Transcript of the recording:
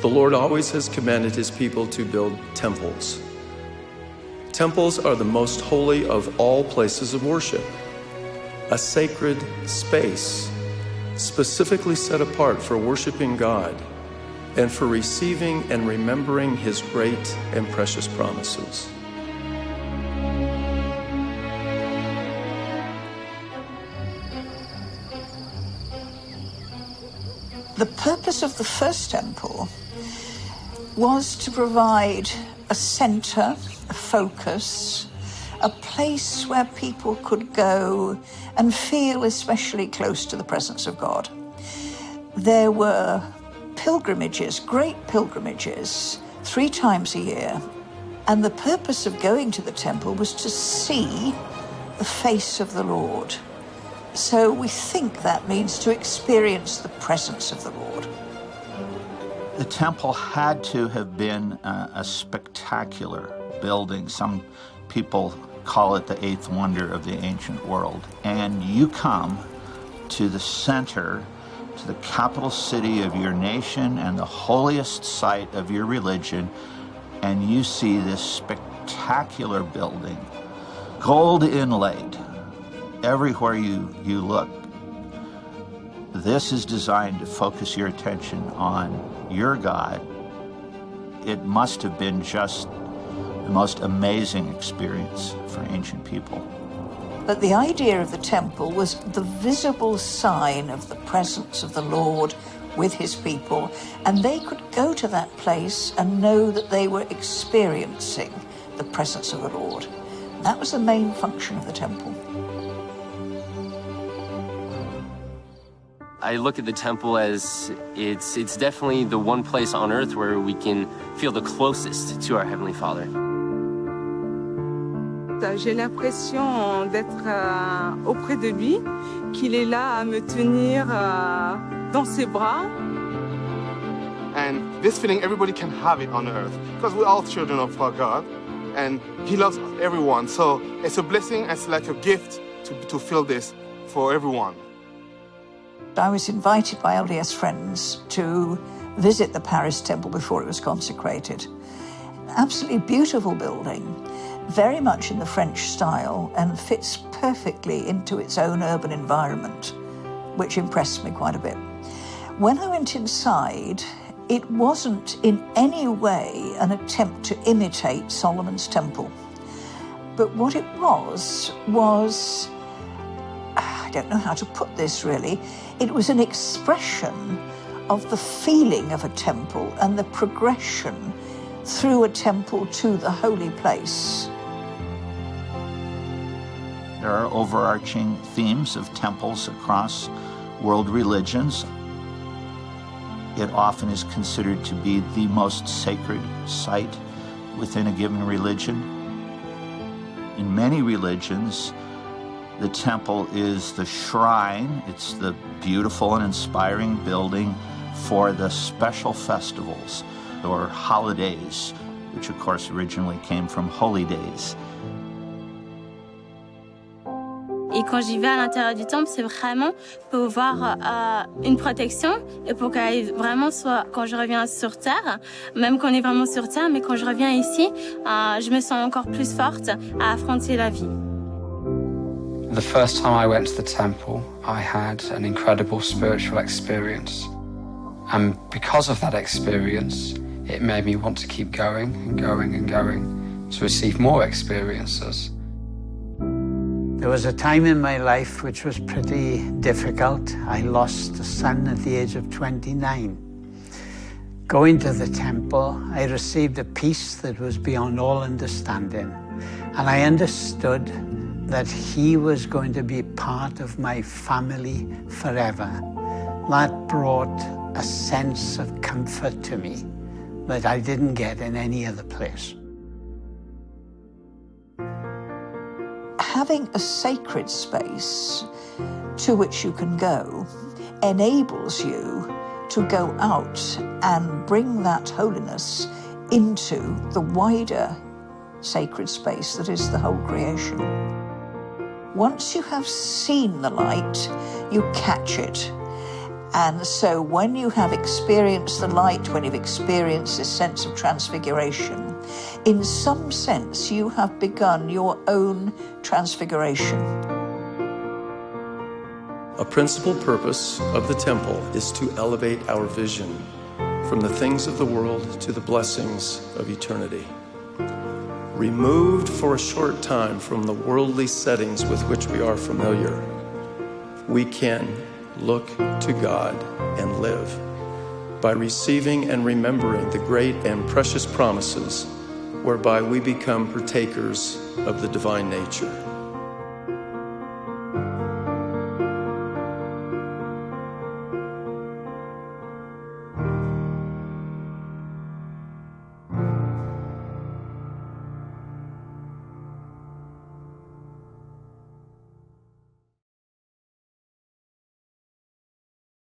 The Lord always has commanded his people to build temples. Temples are the most holy of all places of worship, a sacred space specifically set apart for worshiping God and for receiving and remembering his great and precious promises. The purpose of the first temple was to provide a center, a focus, a place where people could go and feel especially close to the presence of God. There were pilgrimages, great pilgrimages, 3 times a year, and the purpose of going to the temple was to see the face of the Lord. So we think that means to experience the presence of the Lord. The temple had to have been a spectacular building. Some people call it the 8th wonder of the ancient world. And you come to the center, to the capital city of your nation and the holiest site of your religion, and you see this spectacular building, gold inlaid, everywhere you look. This is designed to focus your attention on your God. It must have been just the most amazing experience for ancient people. But the idea of the temple was the visible sign of the presence of the Lord with his people, and they could go to that place and know that they were experiencing the presence of the Lord. That was the main function of the temple. I look at the temple as it's definitely the one place on earth where we can feel the closest to our Heavenly Father. J'ai l'impression d'être auprès de lui, qu'il est là à me tenir dans ses bras. And this feeling, everybody can have it on earth, because we're all children of God, and he loves everyone. So it's a blessing, it's like a gift to feel this for everyone. I was invited by LDS friends to visit the Paris temple before it was consecrated. Absolutely beautiful building, very much in the French style, and fits perfectly into its own urban environment, which impressed me quite a bit. When I went inside, it wasn't in any way an attempt to imitate Solomon's temple. But what it was, I don't know how to put this really, it was an expression of the feeling of a temple and the progression through a temple to the holy place. There are overarching themes of temples across world religions. It often is considered to be the most sacred site within a given religion. In many religions, the temple is the shrine. It's the beautiful and inspiring building for the special festivals or holidays, which of course originally came from holy days. Et quand j'y vais à l'intérieur du temple, c'est vraiment pour voir une protection et pour qu'elle vraiment soit, quand je reviens sur Terre, même qu'on est vraiment sur Terre, mais quand je reviens ici, je me sens encore plus forte à affronter la vie. The first time I went to the temple, I had an incredible spiritual experience. And because of that experience, it made me want to keep going and going and going to receive more experiences. There was a time in my life which was pretty difficult. I lost a son at the age of 29. Going to the temple, I received a peace that was beyond all understanding. And I understood that he was going to be part of my family forever. That brought a sense of comfort to me that I didn't get in any other place. Having a sacred space to which you can go enables you to go out and bring that holiness into the wider sacred space that is the whole creation. Once you have seen the light, you catch it, And so when you have experienced the light, when you've experienced this sense of transfiguration, in some sense you have begun your own transfiguration. A principal purpose of the temple is to elevate our vision from the things of the world to the blessings of eternity. Removed for a short time from the worldly settings with which we are familiar, we can look to God and live by receiving and remembering the great and precious promises whereby we become partakers of the divine nature.